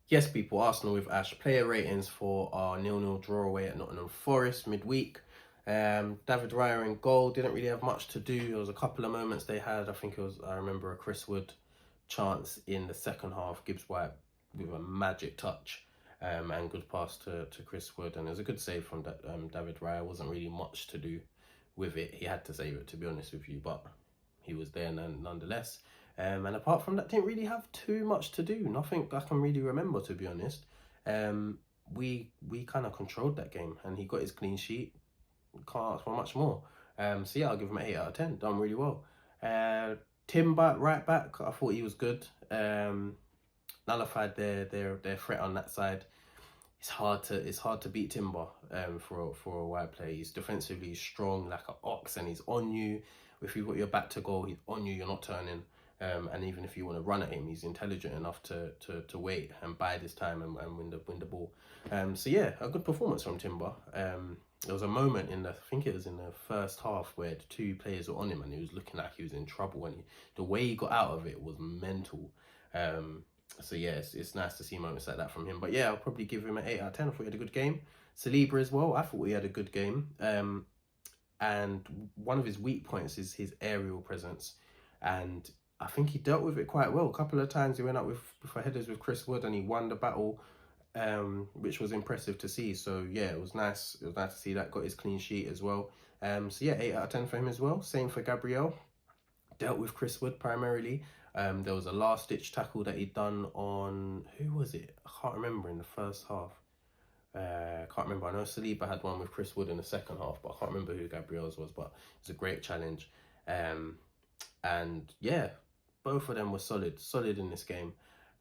Yes, people, Arsenal with Ash. Player ratings for our 0-0 draw away at Nottingham Forest midweek. David Raya in goal, didn't really have much to do. There was a couple of moments they had. I remember a Chris Wood chance in the second half. Gibbs White with a magic touch and good pass to Chris Wood. And it was a good save from David Raya. Wasn't really much to do with it. He had to save it, to be honest with you, but he was there nonetheless. And apart from that, didn't really have too much to do. Nothing I can really remember, to be honest. Um, we kind of controlled that game, and he got his clean sheet. Can't ask for much more. So yeah, I'll give him an 8 out of 10. Done really well. Timber right back, I thought he was good. Nullified their threat on that side. It's hard to beat Timber for a wide play. He's defensively strong like an ox, and he's on you. If you've got your back to goal, he's on you. You're not turning. And even if you want to run at him, he's intelligent enough to wait and bide his time and win the ball. So yeah, a good performance from Timber. There was a moment I think it was in the first half where the two players were on him and he was looking like he was in trouble, and the way he got out of it was mental. So yeah, it's nice to see moments like that from him. But yeah, I'll probably give him an 8 out of 10. I thought he had a good game. Saliba as well, I thought he had a good game. And one of his weak points is his aerial presence, and I think he dealt with it quite well. A couple of times he went up with headers with Chris Wood and he won the battle, which was impressive to see. So yeah, it was nice. It was nice to see that. Got his clean sheet as well. So yeah, 8 out of 10 for him as well. Same for Gabriel. Dealt with Chris Wood primarily. There was a last ditch tackle that he'd done on, who was it? I can't remember, in the first half. I can't remember. I know Saliba had one with Chris Wood in the second half, but I can't remember who Gabriel's was. But it was a great challenge. And yeah, both of them were solid in this game.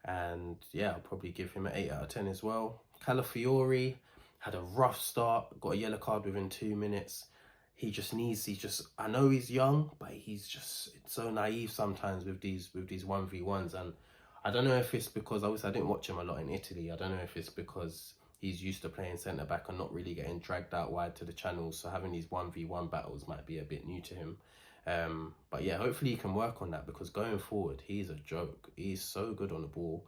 And yeah, I'll probably give him an 8 out of 10 as well. Calafiori had a rough start, got a yellow card within 2 minutes. I know he's young, but he's just so naive sometimes with these 1v1s. And I don't know if it's because, obviously I didn't watch him a lot in Italy. I don't know if it's because he's used to playing centre back and not really getting dragged out wide to the channels. So having these 1v1 battles might be a bit new to him. But yeah, hopefully he can work on that, because going forward, he's a joke. He's so good on the ball,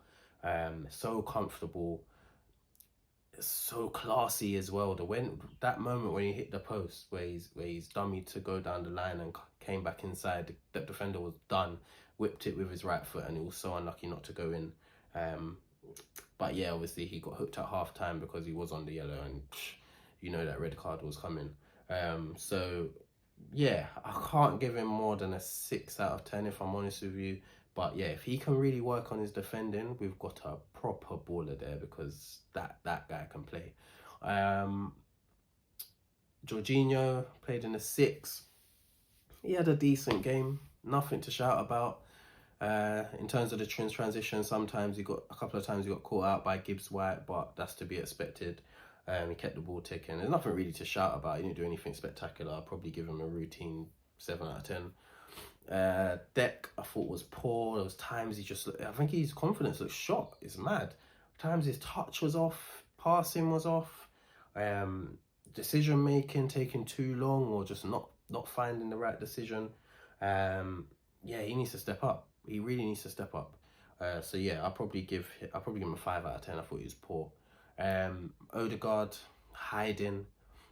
so comfortable, so classy as well. That moment when he hit the post, where he's dummy to go down the line and came back inside, that defender was done, whipped it with his right foot, and he was so unlucky not to go in. But yeah, obviously he got hooked at half time because he was on the yellow, and you know that red card was coming. So yeah, I can't give him more than a 6 out of 10 if I'm honest with you. But yeah, if he can really work on his defending, we've got a proper baller there, because that guy can play. Jorginho played in the 6. He had a decent game, nothing to shout about. In terms of the transition, sometimes a couple of times he got caught out by Gibbs White, but that's to be expected. He kept the ball ticking. There's nothing really to shout about. He didn't do anything spectacular. I'll probably give him a routine 7 out of 10. Deck, I thought, was poor. There was times I think his confidence looked shot. It's mad. Times his touch was off, passing was off, decision making taking too long, or just not finding the right decision. Yeah, he needs to step up. He really needs to step up. So yeah, I'll probably give him a 5 out of 10. I thought he was poor. Odegaard hiding.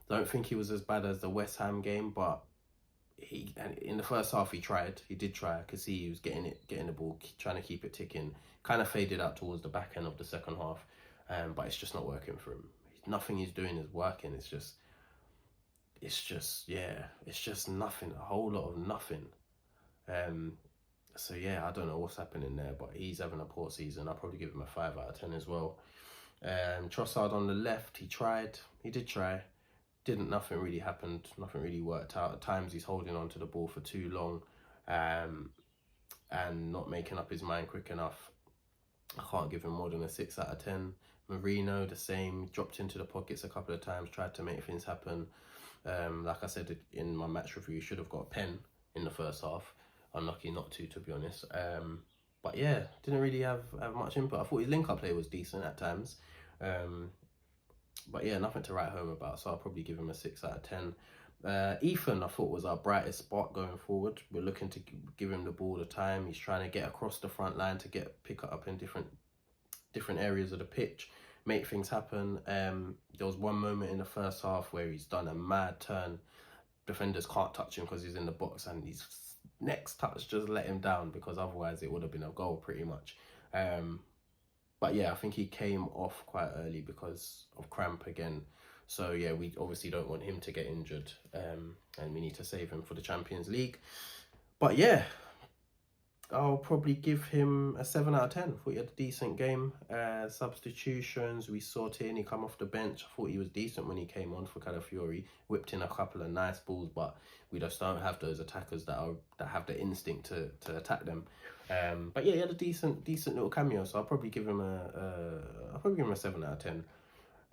Don't think he was as bad as the West Ham game, but in the first half he did try. I could see he was getting the ball, trying to keep it ticking. Kind of faded out towards the back end of the second half, but it's just not working for him. Nothing he's doing is working. It's just nothing. A whole lot of nothing. So yeah, I don't know what's happening there, but he's having a poor season. I'll probably give him a 5 out of 10 as well. Trossard on the left, he did try. Nothing really happened. Nothing really worked out. At times he's holding on to the ball for too long, and not making up his mind quick enough. I can't give him more than a 6 out of 10. Marino, the same, dropped into the pockets a couple of times, tried to make things happen. Like I said in my match review, should have got a pen in the first half. Unlucky not to be honest. But yeah, didn't really have much input. I thought his link-up play was decent at times. But yeah, nothing to write home about, so I'll probably give him a 6 out of 10. Ethan, I thought, was our brightest spot going forward. We're looking to give him the ball all the time. He's trying to get across the front line to pick it up in different different areas of the pitch, make things happen. There was one moment in the first half where he's done a mad turn. Defenders can't touch him because he's in the box, and his next touch just let him down, because otherwise it would have been a goal pretty much. But yeah, I think he came off quite early because of cramp again. So yeah, we obviously don't want him to get injured, and we need to save him for the Champions League. But yeah, I'll probably give him a 7 out of 10. I thought he had a decent game. Substitutions, we saw Tierney come off the bench. I thought he was decent when he came on for Calafiori. Whipped in a couple of nice balls, but we just don't have those attackers that have the instinct to attack them. But yeah, he had a decent little cameo. So I'll probably give him a 7 out of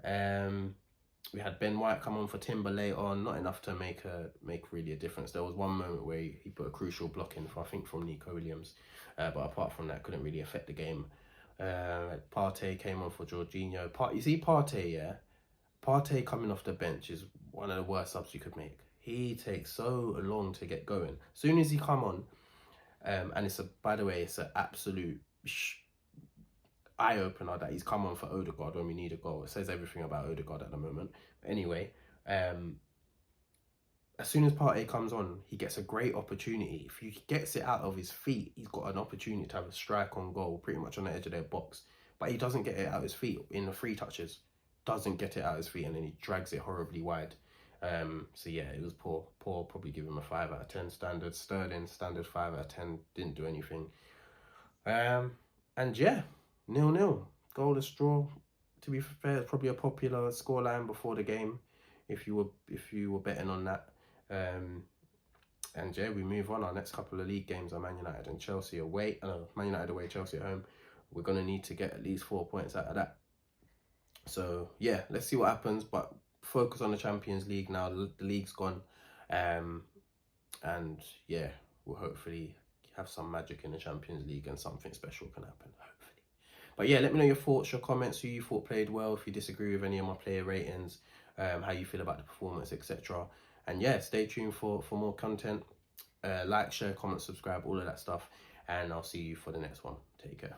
10. We had Ben White come on for Timber late on, not enough to make really a difference. There was one moment where he put a crucial block in, I think from Nico Williams, but apart from that, couldn't really affect the game. Partey came on for Jorginho. You see Partey, yeah? Partey coming off the bench is one of the worst subs you could make. He takes so long to get going. As soon as he come on, and by the way, it's an absolute eye-opener that he's come on for Odegaard when we need a goal. It says everything about Odegaard at the moment. Anyway, as soon as Partey comes on, he gets a great opportunity. If he gets it out of his feet, he's got an opportunity to have a strike on goal pretty much on the edge of their box. But he doesn't get it out of his feet in the free touches. Doesn't get it out of his feet, and then he drags it horribly wide. So yeah, it was poor. Probably give him a 5 out of 10 standard. Sterling, standard 5 out of 10. Didn't do anything. And yeah, 0-0, goalless draw. To be fair, it's probably a popular scoreline before the game, if you were betting on that. And yeah, we move on. Our next couple of league games are Man United and Chelsea away. Man United away, Chelsea at home. We're gonna need to get at least 4 points out of that. So yeah, let's see what happens. But focus on the Champions League now. The league's gone, and yeah, we'll hopefully have some magic in the Champions League and something special can happen. Hopefully. But yeah, let me know your thoughts, your comments, who you thought played well, if you disagree with any of my player ratings, how you feel about the performance, etc. And yeah, stay tuned for more content. Like, share, comment, subscribe, all of that stuff. And I'll see you for the next one. Take care.